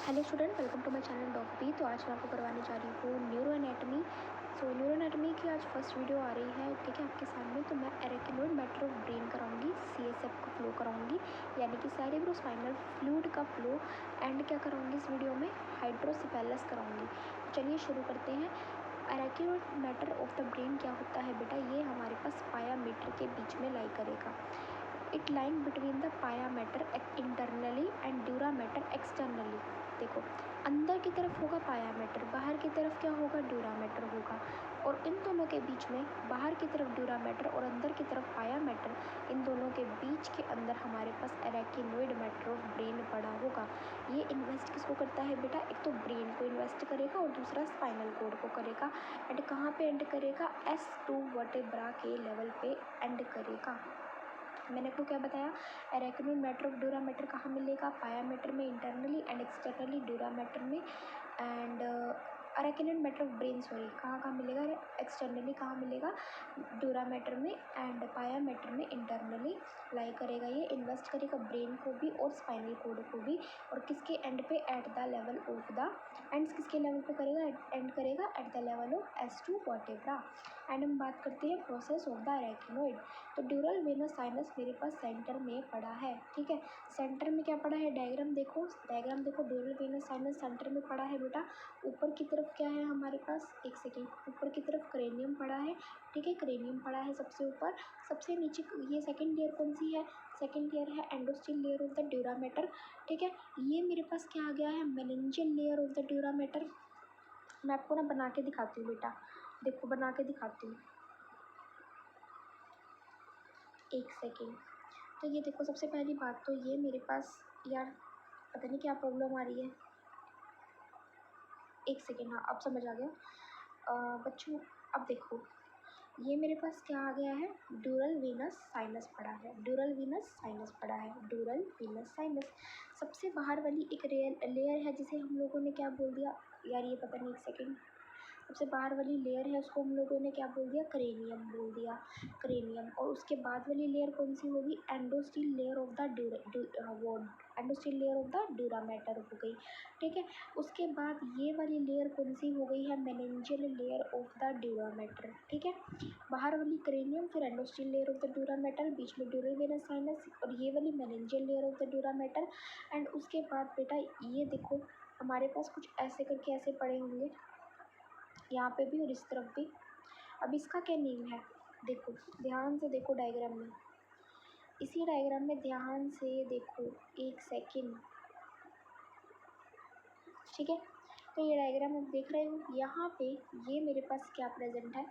Hello student, welcome to my channel Docty. तो आज मैं आपको करवाने जा रही हूँ न्यूरो एनाटमी। न्यूरो एनाटमी की आज फर्स्ट वीडियो आ रही है, ठीक है, आपके सामने। तो मैं एरेकिनोइड मैटर ऑफ ब्रेन कराऊंगी, सीएसएफ का फ्लो कराऊंगी, यानी कि सेरेब्रोस्पाइनल फ्लूइड का फ्लो। एंड क्या कराऊंगी इस वीडियो में, हाइड्रोसेफेलस कराऊंगी। चलिए शुरू करते हैं। एरेकिनोइड मैटर ऑफ द ब्रेन क्या होता है बेटा, ये हमारे पास पाया मीटर के बीच में लाई करेगा। It lying between the pia matter internally and dura matter externally. देखो, अंदर की तरफ होगा पाया मैटर, बाहर की तरफ क्या होगा, ड्यूरा मैटर होगा। और इन दोनों के बीच में, बाहर की तरफ ड्यूरा मैटर और अंदर की तरफ पाया मैटर, इन दोनों के बीच के अंदर हमारे पास एरेकिनोइड मैटर ऑफ ब्रेन पड़ा होगा। ये इन्वेस्ट किसको करता है बेटा, एक तो ब्रेन को इन्वेस्ट करेगा और दूसरा स्पाइनल कोड को करेगा। एंड कहाँ पे एंड करेगा, S2 वर्टेब्रा के लेवल पे एंड करेगा। मैंने आपको क्या बताया, arachnoid matter of dura matter कहाँ मिलेगा, पाया मैटर में internally and externally, dura matter में। And arachnoid matter of brain, sorry, कहाँ मिलेगा, एक्सटर्नली कहाँ मिलेगा, ड्यूरा मैटर में, एंड पाया मैटर में इंटरनली लाई करेगा। ये इन्वेस्ट करेगा ब्रेन को भी और स्पाइनल कोड को भी। और किसके एंड पे, at the level of the, and किसके लेवल पे करेगा, एंड करेगा at the level of S2 vertebra. And हम बात करते हैं प्रोसेस ऑफ द एरेकिनोइड। तो ड्यूरल वेनस साइनस मेरे पास सेंटर में पड़ा है, ठीक है। सेंटर में क्या पड़ा है, डायग्राम देखो, डायग्राम देखो, ड्यूरल वेनस साइनस सेंटर में पड़ा है बेटा। ऊपर की तरफ क्या है हमारे पास, एक सेकेंड, ऊपर की तरफ क्रेनियम पड़ा है, ठीक है, क्रेनियम पड़ा है सबसे ऊपर। सबसे नीचे ये सेकेंड लेयर कौन सी है, सेकेंड लेयर है endosteal layer of the dura matter, ठीक है। ये मेरे पास क्या आ गया है, meningeal layer of the dura matter. मैं आपको ना बना के दिखाती हूँ बेटा, देखो बना के दिखाती हूँ, एक सेकेंड। तो ये देखो, सबसे पहली बात तो ये मेरे पास, यार पता नहीं क्या प्रॉब्लम आ रही है, एक सेकेंड, हाँ अब समझ आ गया। बच्चों अब देखो, ये मेरे पास क्या आ गया है, ड्यूरल वीनस साइनस पड़ा है, ड्यूरल वीनस साइनस पड़ा है, ड्यूरल वीनस साइनस। सबसे बाहर वाली एक लेयर है जिसे हम लोगों ने क्या बोल दिया, यार ये पता नहीं, एक सेकेंड। सबसे बाहर वाली लेयर है उसको हम लोगों ने क्या बोल दिया, क्रेनियम बोल दिया, क्रेनियम। और उसके बाद वाली लेयर कौन सी होगी, एंडोस्टील लेयर ऑफ द वो endosteal layer of the dura matter हो गई, ठीक है। उसके बाद ये वाली लेयर कौन सी हो गई है, meningeal layer of the dura matter, ठीक है। बाहर वाली क्रेनियम, फिर endosteal layer of the dura matter, बीच में ड्यूरल वेनस साइनस, और ये वाली meningeal layer of the dura matter. And उसके बाद बेटा ये देखो, हमारे पास कुछ ऐसे करके ऐसे पड़े होंगे, यहाँ पे भी और इस तरफ भी। अब इसका क्या नेम है, देखो ध्यान से देखो डायग्राम में, इसी डायग्राम में ध्यान से देखो, एक सेकेंड, ठीक है। तो ये डायग्राम आप देख रहे हो, यहाँ पे ये मेरे पास क्या प्रेजेंट है,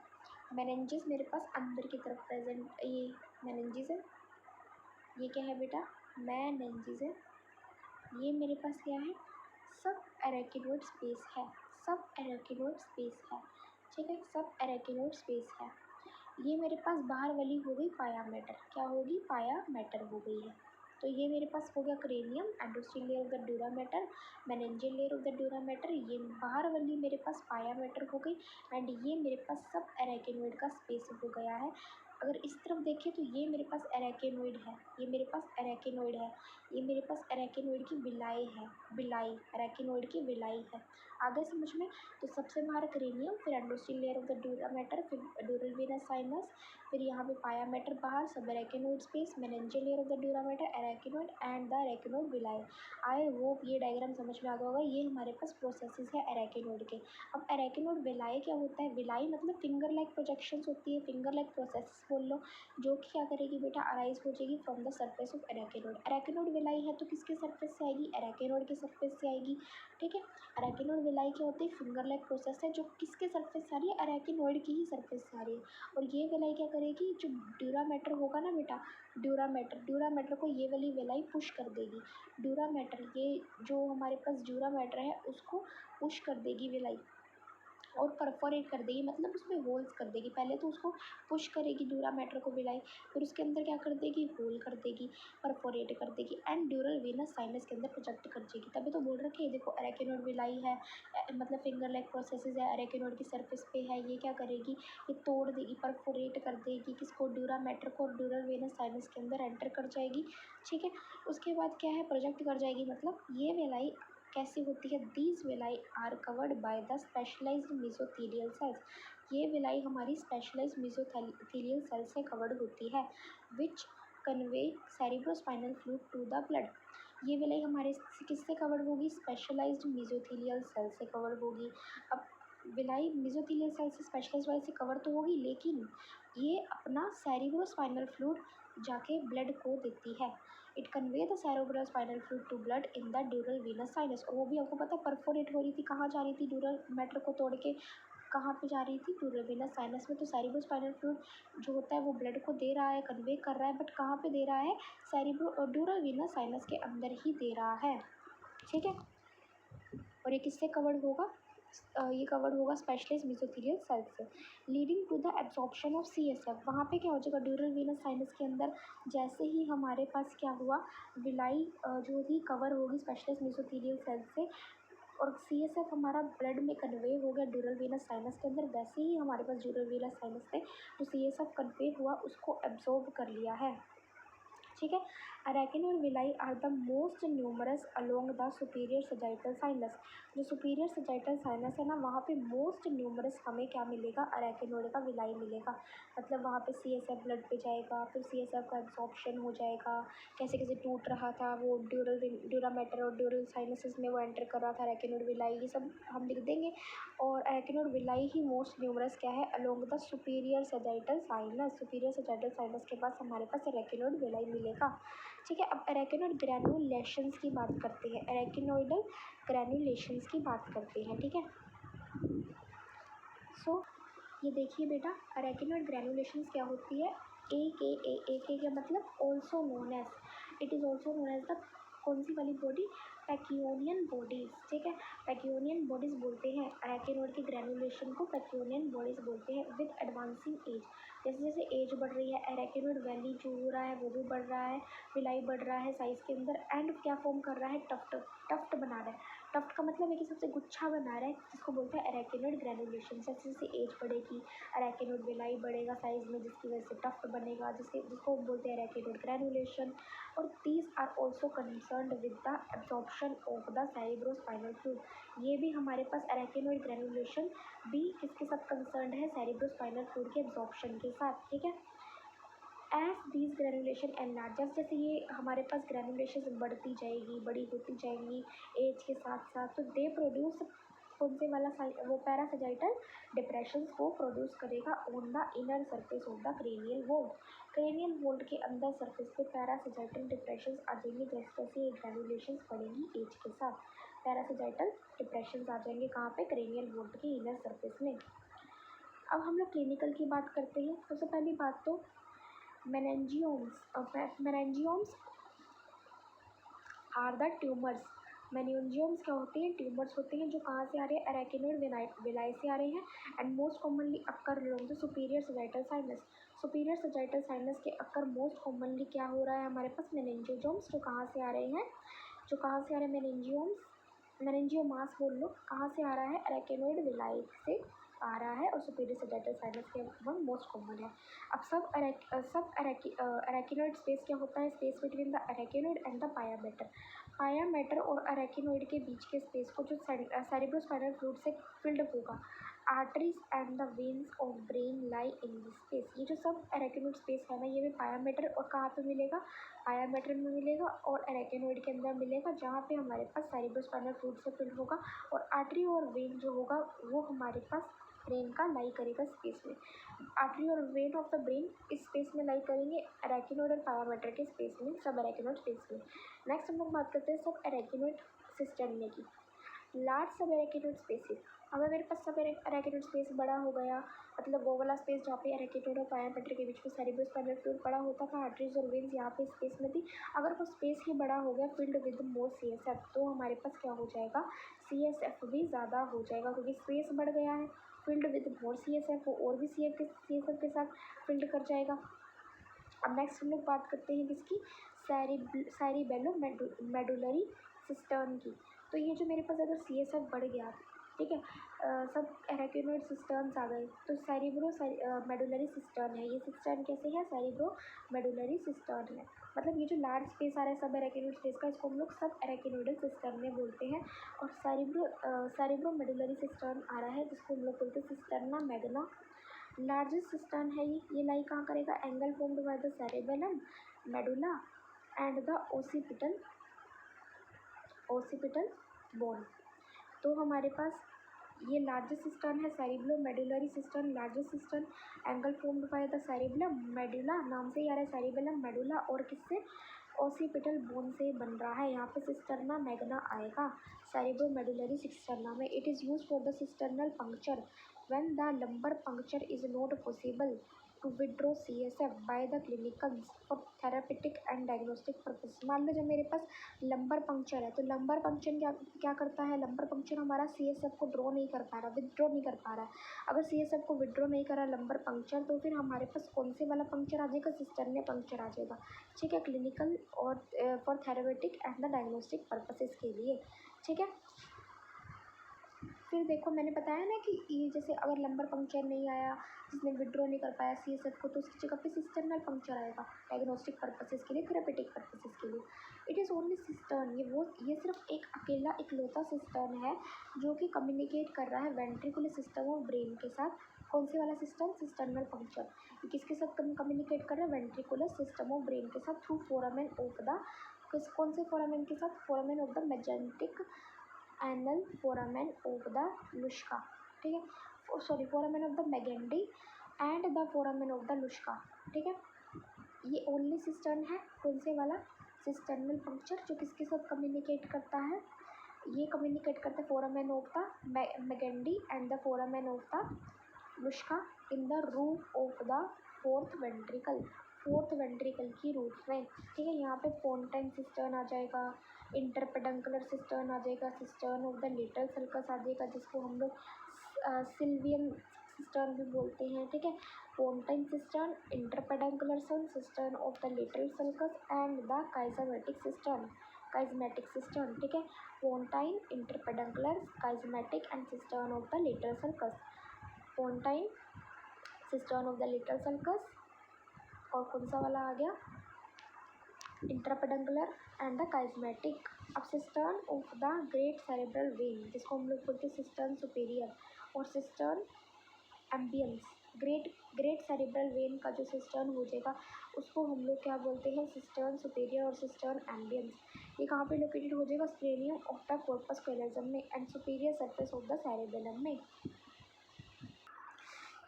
मेनिंजेस मेरे पास अंदर की तरफ प्रेजेंट, ये मेनिंजेस है, ये क्या है बेटा, मेनिंजेस है। ये मेरे पास क्या है, सब एरेकिनोइड स्पेस है, सब एरेकिनोइड स्पेस है, ठीक है, सब एरेकिनोइड स्पेस है। ये मेरे पास बाहर वाली हो गई पाया मैटर, क्या होगी, पाया मैटर हो गई है। तो ये मेरे पास हो गया cranium, endosteal layer of the dura matter, meningeal layer of the dura matter, ये बाहर वाली मेरे पास पाया मैटर हो गई। एंड ये मेरे पास सब एरेकिनोइड का स्पेस हो गया है। अगर इस तरफ देखें तो ये मेरे पास एरेकिनोइड है, ये मेरे पास एरेकिनोइड है, ये मेरे पास एरेकिनोइड की विलाई है, विलाई, एरेकिनोइड की विलाई है। आगे समझ में। तो सबसे बाहर क्रेनियम, फिर endosteal layer of the dura matter, फिर ड्यूरल वेनस साइनस, फिर यहाँ पे पाया मैटर बाहर, सब arachnoid space, meningeal layer of the dura matter, arachnoid and the arachnoid villi. I hope ये डायग्राम समझ में आ गया होगा। ये हमारे पास प्रोसेसेस है एरेकिनोइड के। अब एरेकिनोइड विलाई क्या होता है, विलाई मतलब फिंगर लाइक प्रोजेक्शंस होती है, फिंगर लाइक प्रोसेस बोल लो, जो कि क्या करेगी बेटा, अराइज हो जाएगी from the surface of arachnoid. Arachnoid villi है तो किसके सर्फेस से आएगी, एरेकिनोइड के सर्फेस से आएगी, ठीक है। एरेकिनोइड विलाई क्या होती है, फिंगर लाइक प्रोसेस है जो किसके सर्फेस से आ रही है, एरेकिनोइड की ही सर्फेस से आ रही है। और ये विलाई क्या करेगी, जो ड्यूरा मैटर होगा ना बेटा, ड्यूरा मैटर को ये वाली विलाई पुश कर देगी। ड्यूरा मैटर, ये जो हमारे पास ड्यूरा मैटर है उसको पुश कर देगी विलाई, और परफोरेट कर देगी, मतलब उसमें होल्स कर देगी। पहले तो उसको पुश करेगी ड्यूरा मैटर को विलाई, फिर उसके अंदर क्या कर देगी, होल कर देगी, परफोरेट कर देगी, एंड ड्यूरल वेनस साइनस के अंदर प्रोजेक्ट कर देगी। तभी तो बोल रखे हैं, देखो एरेकिनोइड विलाई है, मतलब फिंगर लाइक प्रोसेसेस है, एरेकिनोइड की सरफेस पे है, ये क्या करेगी, ये तोड़ देगी, परफोरेट कर देगी किसको, ड्यूरा मैटर को, और ड्यूरल वेनस साइनस के अंदर एंटर कर जाएगी, ठीक है। उसके बाद क्या है, प्रोजेक्ट कर जाएगी, मतलब ये विलाई कैसी होती है? These villi are covered by the specialized mesothelial cells. ये विलाई हमारी स्पेशलाइज्ड मेसोथेलियल सेल से कवर्ड होती है, which convey cerebrospinal fluid to the blood. ये विलाई हमारे किससे कवर्ड होगी? स्पेशलाइज्ड मेसोथेलियल सेल से कवर्ड होगी। अब विलाई मेसोथेलियल सेल से स्पेशलाइज्ड वाले से कवर तो होगी, लेकिन ये अपना सेरिब्रोस्पाइनल फ्लूइड जाके ब्लड को देती है। It convey the cerebrospinal fluid to blood in the dural venous sinus. और वो भी आपको पता है परफोरेट हो रही थी, कहाँ जा रही थी? ड्यूरल मैटर को तोड़ के कहाँ पे जा रही थी? ड्यूरल वीनस साइनस में। तो सेरिब्रोस्पाइनल फ्लूइड जो होता है वो ब्लड को दे रहा है, कन्वे कर रहा है, बट कहाँ पे दे रहा है? ड्यूरल वीनस साइनस के अंदर ही दे रहा है, ठीक है। और ये किससे कवर्ड होगा? ये कवर्ड होगा स्पेशलाइज्ड मेसोथेलियल सेल से, leading to the absorption of CSF। वहाँ पे क्या हो जाएगा? ड्यूरल वीनस साइनस के अंदर जैसे ही हमारे पास क्या हुआ, विलाई जो थी कवर होगी स्पेशलाइज्ड मेसोथेलियल सेल से, और CSF हमारा ब्लड में कन्वे हो गया ड्यूरल वीनस साइनस के अंदर। वैसे ही हमारे पास ड्यूरल वीनस साइनस से जो CSF कन्वे हुआ उसको एब्जॉर्ब कर लिया है, ठीक है। Arachnoid villi are the most numerous along the superior sagittal sinus. जो सुपीरियर सजाइटल साइनस है ना, वहाँ पे मोस्ट न्यूमरस हमें क्या मिलेगा? अरेकिनोइड का विलाई मिलेगा। मतलब वहाँ पे CSF ब्लड पे जाएगा, फिर CSF का एब्जॉर्प्शन हो जाएगा। कैसे कैसे टूट रहा था वो ड्यूरामेटर और ड्यूरल साइनसेस में वो एंटर कर रहा था अरेकिनोइड विलाई, ये सब हम लिख देंगे। और अरेकिनोइड विलाई ही मोस्ट न्यूमरस क्या है? Along the superior sagittal sinus. Superior sagittal sinus के पास हमारे पास अरेकिनोइड विलाई मिलेगा, ठीक है। अब अरेकिनोइड ग्रैनुलेशंस की बात करते हैं, अरेकिनोइडल ग्रैनुलेशंस की बात करते हैं, ठीक है। सो ये देखिए बेटा, अरेकिनोइड ग्रैनुलेशंस क्या होती है? ए के मतलब also known as, it is also known as the कौन सी वाली बॉडी? पैकियोनियन बॉडीज, ठीक है। पैकियोनियन बॉडीज बोलते हैं अरेकिनोइड की ग्रैनुलेशन को, पैकियोनियन बॉडीज बोलते हैं। विद एडवांसिंग एज, जैसे जैसे एज बढ़ रही है अरेकिनोइड वैली जो हो रहा है वो भी बढ़ रहा है, विलाई बढ़ रहा है साइज़ के अंदर, एंड क्या फॉर्म कर रहा है? टफ्ट बना रहा है। टफ्ट का मतलब है कि सबसे गुच्छा बना रहा है, जिसको बोलते हैं अरेकिनोइड ग्रैनुलेशन। जैसे जैसे एज बढ़ेगी अरेकिनोइड विलाई बढ़ेगा साइज़ में, जिसकी वजह से टफ्ट बनेगा, जिसको बोलते हैं अरेकिनोइड ग्रैनुलेशन। और these are also concerned with the absorption of the cerebrospinal fluid. ये भी हमारे पास अरेकिनोइड ग्रैनुलेशन भी किसके साथ कंसर्न्ड है? सेरिब्रोस्पाइनल फ्लूइड के एब्जॉर्प्शन के साथ, ठीक है। एज दीज ग्रैनुलेशन एनलार्जेस, जैसे ये हमारे पास ग्रैनुलेशन बढ़ती जाएगी, बड़ी होती जाएंगी एज के साथ साथ, तो दे प्रोड्यूस कौन से वाला वो पैरासजाइटल डिप्रेशन को प्रोड्यूस करेगा on the inner surface of the cranial volt. Cranial volt के अंदर सरफेस पे पैरासजाइटल डिप्रेशन आ जाएंगे जैसे जैसे ये ग्रैनुलेशन बढ़ेंगी एज के साथ। पैरासजाइटल डिप्रेशन आ जाएंगे कहाँ पे? क्रेनियल वोल्ट के इनर सरफेस में। अब हम लोग क्लिनिकल की बात करते हैं। सबसे पहली बात तो मेनिंजियोम्स आर द ट्यूमर्स। मेनिंजियोम्स क्या होते हैं? ट्यूमर्स होते हैं जो कहाँ से आ रहे हैं? अरेकिनोइड विलाई से आ रहे हैं। And most commonly occur along the superior sagittal sinus. Superior sagittal sinus के अक्कर मोस्ट कॉमनली क्या हो रहा है हमारे पास? मेनिंजियोम्स, जो कहाँ से आ रहे हैं? जो कहाँ से आ रहे हैं? मेनिंजियोमास बोल लो, कहाँ से आ रहा है? अरेकिनोइड विलाई से आ रहा है, और सुपीरियर सजाइटल साइनस के वन मोस्ट कॉमन है। अब अरेकिनोइड स्पेस क्या होता है? Space between the arachnoid and the pia matter. Pia matter और अरेकिनोइड के बीच के स्पेस को जो सेरिब्रोस्पाइनल फ्लूइड से फिल्ड होगा। Arteries and the veins of brain lie in this space. ये जो सब अरेकिनोइड स्पेस है ना, ये भी पाया मैटर और कहाँ पे मिलेगा? पाया मैटर में मिलेगा और अरेकिनोइड के अंदर मिलेगा, जहाँ पे हमारे पास सेरिब्रोस्पाइनल फ्लूइड से फिल्ड होगा। और आर्टरी और वेन जो होगा वो हमारे पास ब्रेन का लाई करेगा स्पेस में। आर्टरी और वेन ऑफ द ब्रेन इस स्पेस में लाई करेंगे अरेकिनोइड और पाया मैटर के स्पेस में, सब अरेकिनोइड स्पेस में। नेक्स्ट हम लोग बात करते हैं सब अरेकिनोइड सिस्टर्नी की। लार्ज सब अरेकिनोइड स्पेसिस। अगर मेरे पास सब अरेकिनोइड स्पेस बड़ा हो गया, मतलब वो वाला स्पेस जहाँ पे अरेकिनोइड और पाया मैटर के बीच में सेरिब्रोस्पाइनल फ्लूइड बड़ा होता था, आर्टरीज और वेन्स यहाँ पे स्पेस में थी, अगर वो स्पेस ही बड़ा हो गया फिल्ड विद मोर CSF, तो हमारे पास क्या हो जाएगा? CSF भी ज़्यादा हो जाएगा, क्योंकि स्पेस बढ़ गया है। फिल्ड विद मोर CSF, वो और भी CSF के साथ फिल्ड कर जाएगा। अब नेक्स्ट हम लोग बात करते हैं किसकी? सेरिबेलो मेडुलरी सिस्टर्न की। तो ये जो मेरे पास अगर CSF बढ़ गया, ठीक है, सब अरेकिनोइड सिस्टर्न्स आ गए, तो मेडुलरी सिस्टर्न है। ये सिस्टर्न कैसे है? सेरिब्रो मेडुलरी सिस्टर्न है। मतलब ये जो लार्ज स्पेस आ रहा है सब एराकिनोइड स्पेस का, इसको हम लोग सब एराकिनोइडल सिस्टम में बोलते हैं। और सेरिब्रो मेडुलरी सिस्टम आ रहा है जिसको हम लोग बोलते हैं सिस्टर्ना मैग्ना। लार्जेस्ट सिस्टम है ये लाई कहाँ करेगा, angle formed by the cerebellum, medulla and the occipital bone. तो हमारे पास ये लार्जेस्ट सिस्टम है cerebellomedullary system, largest system, angle formed by the cerebellum, medulla नाम से ही आ रहा है सेरिबेलम, मेडुला और किससे, ओसिपिटल बोन से बन रहा है। यहाँ पे सिस्टर्ना मैग्ना आएगा सेरिब्रो मेडुलरी सिस्टर्ना में। It is use for the cisternal puncture when the lumbar puncture is not possible to withdraw CSF by the clinicals for therapeutic and diagnostic purpose. मान लो जब मेरे पास लंबर पंक्चर है तो lumbar puncture क्या करता है, लंबर पंक्चर हमारा CSF को ड्रॉ नहीं कर पा रहा, विड्रॉ नहीं कर पा रहा है। अगर CSF को विड्रॉ नहीं करा लंबर पंक्चर तो फिर हमारे पास कौन से वाला पंक्चर आ जाएगा, सिस्टर्ने पंक्चर आ जाएगा। ठीक है, क्लिनिकल और for therapeutic and the diagnostic purposes के लिए। ठीक है, फिर देखो मैंने बताया ना कि ये जैसे अगर लंबर पंक्चर नहीं आया, जिसने विड्रॉ नहीं कर पाया CSF को, तो उसकी जगह पे सिस्टर्नल पंक्चर आएगा डायग्नोस्टिक पर्पसेस के लिए, थेरापेटिक पर्पसेस के लिए। इट इज़ ओनली सिस्टर्न, ये सिर्फ एक अकेला इकलौता सिस्टर्न है जो कि कम्युनिकेट कर रहा है वेंट्रिकुलर सिस्टम ऑफ ब्रेन के साथ। कौन से वाला सिस्टम, सिस्टर्नल पंक्चर। ये किसके साथ कम्युनिकेट कर रहा है, वेंट्रिकुलर सिस्टम ऑफ ब्रेन के साथ थ्रू फोरामेन ऑफ द, कौन से फोरामेन के साथ, foramen of the Magendie and foramen of the Luschka. ठीक है, sorry, foramen of the Magendie and the foramen of the Luschka. ठीक है, ये ओनली सिस्टर्न है, कौन से वाला, सिस्टर्नल पंक्चर, जो किसके साथ कम्युनिकेट करता है, ये कम्युनिकेट करता है foramen of the Magendie and the foramen of the Luschka in the roof of the fourth ventricle की रूफ में। ठीक है, यहाँ पे फोंटाइन सिस्टर्न आ जाएगा, इंटरपेडंकुलर सिस्टर्न आ जाएगा, cistern of the little circus आ जाएगा जिसको हम लोग सिल्वियन सिस्टर्न भी बोलते हैं। ठीक है, pontine cistern, interpeduncular cistern of the little circus and the chiasmatic cistern. ठीक है, pontine, interpeduncular, chiasmatic and cistern of the little circus. Pontine, cistern of the little circus, और कौन सा वाला आ गया, इंट्रापेडंकुलर एंड द काइजमेटिक। अब cistern of the great cerebral vein, जिसको हम लोग बोलते हैं सिस्टर्न सुपीरियर और cistern ambiens. Great cerebral vein का जो सिस्टर्न हो जाएगा उसको हम लोग क्या बोलते हैं, सिस्टर्न सुपीरियर और सिस्टर्न एम्बियंस। ये कहाँ पे लोकेटेड हो जाएगा, स्प्लेनियम ऑफ द कॉर्पस कैलोजम में and superior surface of the cerebellum में।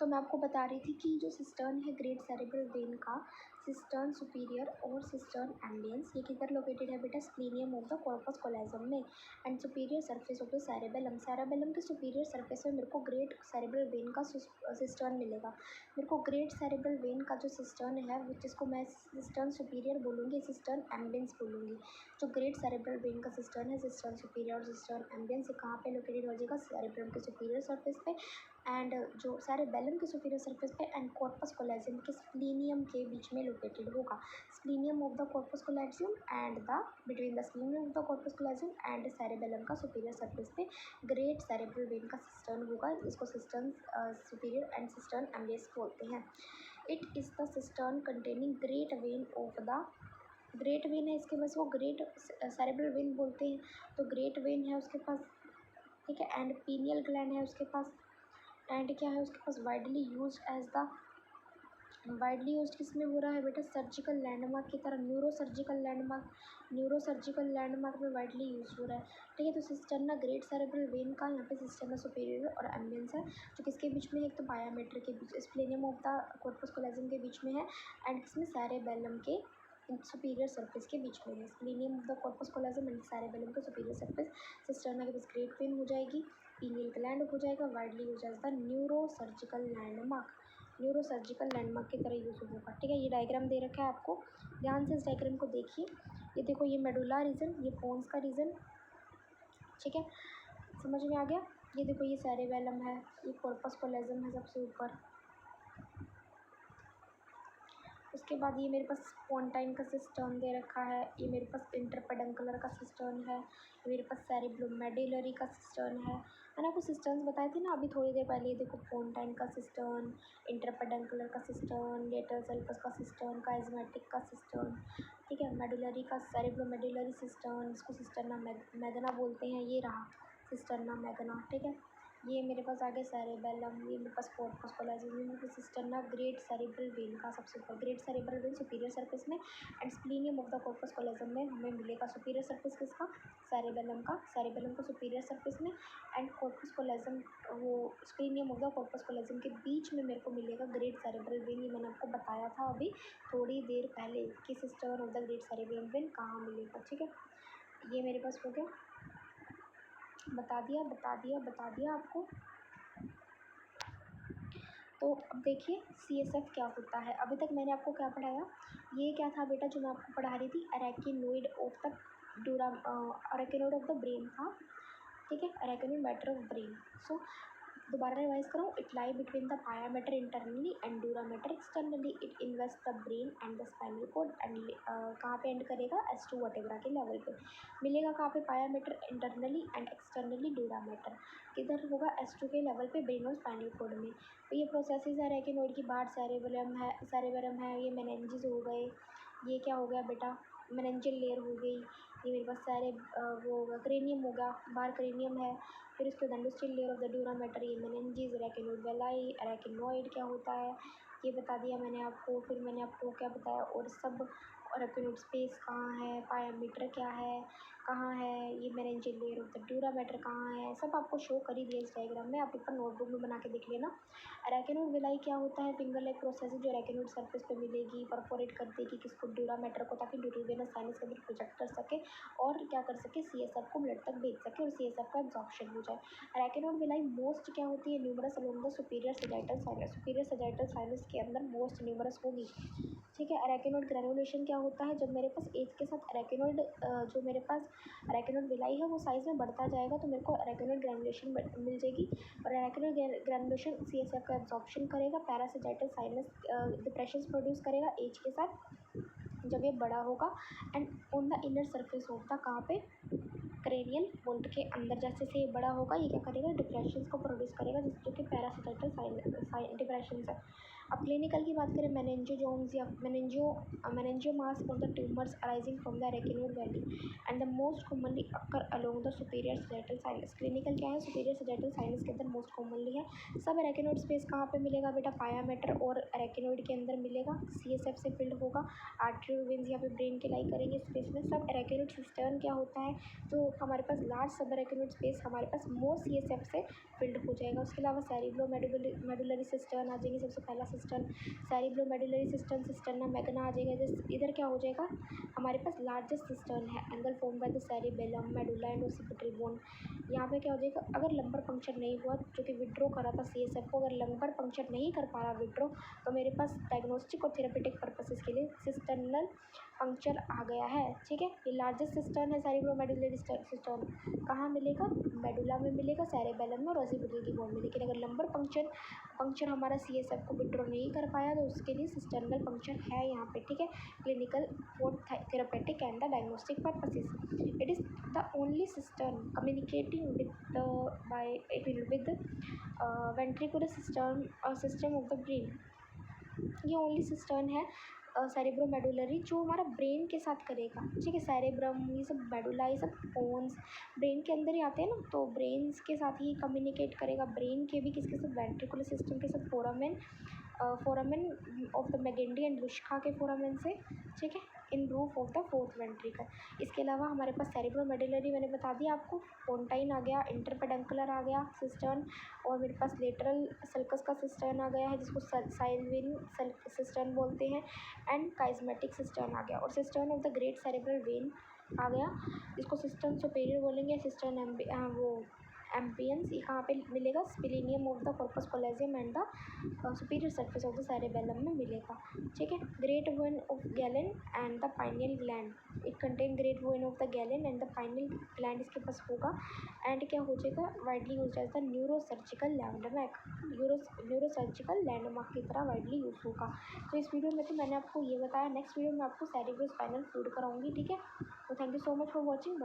तो मैं आपको बता रही थी कि जो सिस्टर्न है ग्रेट सेरेब्रल वेन का, सिस्टर्न सुपीरियर और सिस्टर्न एम्बियंस, ये किधर लोकेटेड है बेटा, स्प्लेनियम ऑफ द कॉर्पस कोलेजम में and superior surface of the cerebellum. Cerebellum के सुपीरियर सरफेस में मेरे को ग्रेट सेरेब्रल वेन का सिस्टर्न मिलेगा। मेरे को ग्रेट सेरेब्रल वेन का जो सिस्टर्न है जिसको मैं सिस्टर्न सुपीरियर बोलूँगी, सिस्टर्न एम्बियंस बोलूँगी। जो ग्रेट सेरेब्रल वेन का सिस्टर्न है, सिस्टर्न सुपीरियर और सिस्टर्न एम्बियंस, कहाँ पे लोकेटेड हो जाएगा, सेरेब्रम के सुपीरियर सरफेस पे एंड जो सेरेबेलम के सुपीरियर सरफेस पे एंड कॉर्पस कोलेजियम के स्प्लीनियम के बीच में लोकेटेड होगा। Splenium of the corpus callosum and the between the splenium of the corpus callosum and cerebellum का सुपीरियर सरफेस पे ग्रेट सेरेब्रल वेन का सिस्टर्न होगा। इसको cistern superior and cistern ambience बोलते हैं। It is the cistern containing great vein of the, great when है इसके पास, वो ग्रेट सेरेब्रल वेन बोलते हैं। तो ग्रेट वेन है उसके पास, ठीक है, एंड पीनियल ग्लैंड है उसके पास, एंड क्या है उसके पास, widely use as the, widely use किस में हो रहा है बेटा, सर्जिकल लैंडमार्क की तरह, न्यूरोसर्जिकल लैंडमार्क में वाइडली यूज हो रहा है। ठीक है, तो सिस्टर्ना ग्रेट सेरेब्रल वेन का यहाँ पे सिस्टर्ना सुपीरियर और एम्बियंस है, जो किसके बीच में है, एक तो बायोमेट्र के बीच, स्प्लेनियम ऑफ द कॉर्पस कोलेजियम के बीच में है एंड किसमें, सेरेबेलम के सुपीरियर सरफेस के बीच में है। Splenium of the corpus callosum and cerebellum के सुपीरियर सरफेस। सिस्टर्ना के पास ग्रेट वेन हो जाएगी, पीनियल ग्लैंड हो जाएगा, widely use as the neurosurgical landmark की तरह यूज होगा। ठीक है, ये डायग्राम दे रखा है आपको, ध्यान से इस डायग्राम को देखिए। ये देखो, ये मेडुला रीजन, ये पोन्स का रीजन। ठीक है, समझ में आ गया। ये देखो, ये सेरेबेलम है, ये कॉर्पस कोलेजियम है सबसे ऊपर, उसके बाद ये मेरे पास पोन्टाइन का सिस्टम दे रखा है, ये मेरे पास इंटरपेडंकुलर का सिस्टम है, ये मेरे पास सेरिब्रोमेडुलरी का सिस्टम है। मैंने आपको सिस्टम्स बताए थे ना अभी थोड़ी देर पहले। ये देखो पोन्टाइन का सिस्टम, इंटरपेडंकुलर का सिस्टम, लेटर सल्पस का सिस्टम, काइज़मेटिक का सिस्टम, ठीक है, मेडुलरी का सेरिब्रोमेडुलरी सिस्टम, इसको सिस्टर्ना मैग्ना बोलते हैं, ये रहा सिस्टर्ना मैग्ना, ठीक है। ये मेरे पास आ गया सेरेबेलम, ये मेरे पास कॉर्पस कॉलोज़म, ये मेरे पास सिस्टर्ना ग्रेट सेरेब्रल वेन का सबसे ऊपर, great cerebral when superior surface में, एंड स्प्लीनियम ऑफ द कॉर्पस कॉलोज़म में हमें मिलेगा सुपीरियर सरफेस किसका, सेरेबेलम का, सेरेबेलम को सुपीरियर सरफेस में, एंड कॉर्पस कॉलोज़म वो स्प्लीनियम ऑफ द कॉर्पस कॉलोज़म के बीच में मेरे को मिलेगा ग्रेट सेरेब्रल वेन। ये मैंने आपको बताया था अभी थोड़ी देर पहले कि sister of the great cerebral when कहाँ मिलेगा, ठीक है। ये मेरे पास हो गया, बता दिया आपको। तो अब देखिए CSF क्या होता है। अभी तक मैंने आपको क्या पढ़ाया, ये क्या था बेटा जो मैं आपको पढ़ा रही थी, arachnoid of the arachnoid of the brain था, ठीक है, arachnoid matter of brain. So दोबारा रिवाइज करूँ, it lie between the pia matter internally and dura matter externally, it invest the brain and the spinal cord, and कहाँ पे and करेगा, S2 vertebra के level पे मिलेगा। कहाँ पे, पाया matter internally and externally dura matter किधर होगा, S2 के लेवल पे ब्रेन और स्पाइनल कॉर्ड में। तो ये प्रोसेसेस है रेटिनोइड की बाहर सेरेबेलम है, ये मेनिंजेस हो गए, ये क्या हो गया बेटा, मेनिंजियल लेयर हो गई, ये मेरे पास वो होगा क्रेनियम होगा, बाहर क्रेनियम है, फिर उसके बाद industrial layer of the dura matter, ये मेनिंजेस, अरेकिनोइड वेलाई, अरेकिनोइड क्या होता है ये बता दिया मैंने आपको। फिर मैंने आपको क्या बताया और सब, और अरेकिनोइड स्पेस कहाँ है, पायामीटर क्या है, कहाँ है, ये meningeal layer of the dura matter कहाँ है, सब आपको शो कर ही दिया इस डायग्राम में, आप ऊपर नोटबुक में बना के देख लेना। अरेकिनोइड वेलाई क्या होता है, फिंगर लाइक प्रोसेस जो अरेकिनोइड सरफेस पे मिलेगी, परफोरेट कर देगी किसको, ड्यूरा मैटर को, ताकि ड्यूरेवेनस साइनस के अंदर प्रोजेक्ट कर सके और क्या कर सके, CSF को ब्लड तक भेज सके और CSF का एब्जॉर्प्शन हो जाए। अरेकिनोइड वेलाई मोस्ट क्या होती है, numerous along the superior sagittal sinus, superior sagittal sinus के अंदर मोस्ट न्यूमरस होगी, ठीक है। अरेकिनोइड ग्रेनुलेशन क्या होता है, जब मेरे पास एज के साथ अरेकिनोइड जो मेरे पास अरेकिनोइड विलाई है वो साइज़ में बढ़ता जाएगा तो मेरे को अरेकिनोइड ग्रेनुलेशन मिल जाएगी, और अरेकिनोइड ग्रेनुलेशन CSF का एब्जॉर्प्शन करेगा, पैरासिटाइटल साइनस डिप्रेशंस प्रोड्यूस करेगा एज के साथ जब ये बड़ा होगा, and on the inner surface of the कहाँ पे, क्रेनियल बोल्ट के अंदर जैसे से ये बड़ा होगा ये क्या करेगा, डिप्रेशंस को प्रोड्यूस करेगा जो कि पैरासिटाइटल डिप्रेशंस है। अब क्लिनिकल की बात करें, मेनिंजियोजोम्स या meningiomas of the tumours arising from the arachnoid villi and the most commonly occur along the superior sagittal sinus. Clinical क्या है, सुपीरियर सजाइटल साइनस के अंदर मोस्ट कॉमनली है। सब अरेकिनोइड स्पेस कहाँ पे मिलेगा बेटा, पाया मैटर और अरेकिनोइड के अंदर मिलेगा, CSF से फिल्ड होगा, आर्टरी वेन्स यहाँ पे ब्रेन के लाई करेंगे स्पेस में। सब अरेकिनोइड सिस्टर्न क्या होता है, तो हमारे पास लार्ज सब अरेकिनोइड स्पेस हमारे पास मोर CSF से फिल्ड हो जाएगा। उसके अलावा सेरिब्रोमेडुलरी सिस्टर्न आ जाएंगे, सबसे पहला सिस्टर्न सेरिब्रोमेडुलरी सिस्टर्न, सिस्टर्ना मैग्ना आ जाएगा। जैसे इधर क्या हो जाएगा, हमारे पास लार्जेस्ट सिस्टर्न है, angle form by the cerebellum, medulla and occipital bone. यहाँ पे क्या हो जाएगा, अगर लंबर पंक्चर नहीं हुआ जो कि विड्रो करा था CSF को, अगर लंबर पंक्चर नहीं कर पा रहा विड्रो, तो मेरे पास डायग्नोस्टिक और थेरेपेटिक पर्पसेस के लिए सिस्टर्नल पंक्चर आ गया है, ठीक है। ये लार्जेस्ट सिस्टर्न है सेरिब्रोमेडुलरी सिस्टर्न, कहाँ मिलेगा, मेडुला में मिलेगा, सेरिबेलम में और ओसिपिटल की बोन में। लेकिन अगर लंबर पंक्चर हमारा CSF को विड्रो नहीं कर पाया तो उसके लिए सिस्टर्नल पंक्चर है यहाँ पे, ठीक है। Clinical for therapeutic and the diagnostic purposes, it is the only cistern communicating with ventricular system of the brain. ये ओनली सिस्टर्न है सेरिब्रोमेडुलरी जो हमारा ब्रेन के साथ करेगा, ठीक है। सेरेब्रम ये सब मेडुला ये सब बोन्स ब्रेन के अंदर ही आते हैं ना, तो ब्रेन्स के साथ ही कम्युनिकेट करेगा, ब्रेन के भी किसके साथ, वेंट्रिकुलर सिस्टम के साथ, foramen of the Magendie and Luschka के फोरामेन से, ठीक है, in roof of the fourth ventricle. इसके अलावा हमारे पास सेरिब्रोमेडुलरी मैंने बता दिया आपको, पोन्टाइन आ गया, इंटरपेडंकुलर आ गया सिस्टर्न, और मेरे पास लेटरल सल्कस का सिस्टर्न आ गया है जिसको साइलविन सिस्टर्न बोलते हैं, एंड काइज़मेटिक सिस्टर्न आ गया, और cistern of the great cerebral when आ गया जिसको सिस्टर्न सुपेरियर बोलेंगे, सिस्टर्न वो एम्पियंस ये कहाँ पे मिलेगा, splenium of the corpus callosum and the superior surface of the cerebellum में मिलेगा। ठीक है, great vein of Galen and the pineal gland, it contain great vein of the Galen and the pineal gland इसके पास होगा। And क्या हो जाएगा, widely use as the neurosurgical landmark, neurosurgical landmark की तरह वाइडली यूज होगा। तो इस वीडियो में तो मैंने आपको ये बताया, नेक्स्ट वीडियो में आपको सेरेब्रोस्पाइनल फ्लूइड कराऊंगी। ठीक है, तो thank you so much for watching.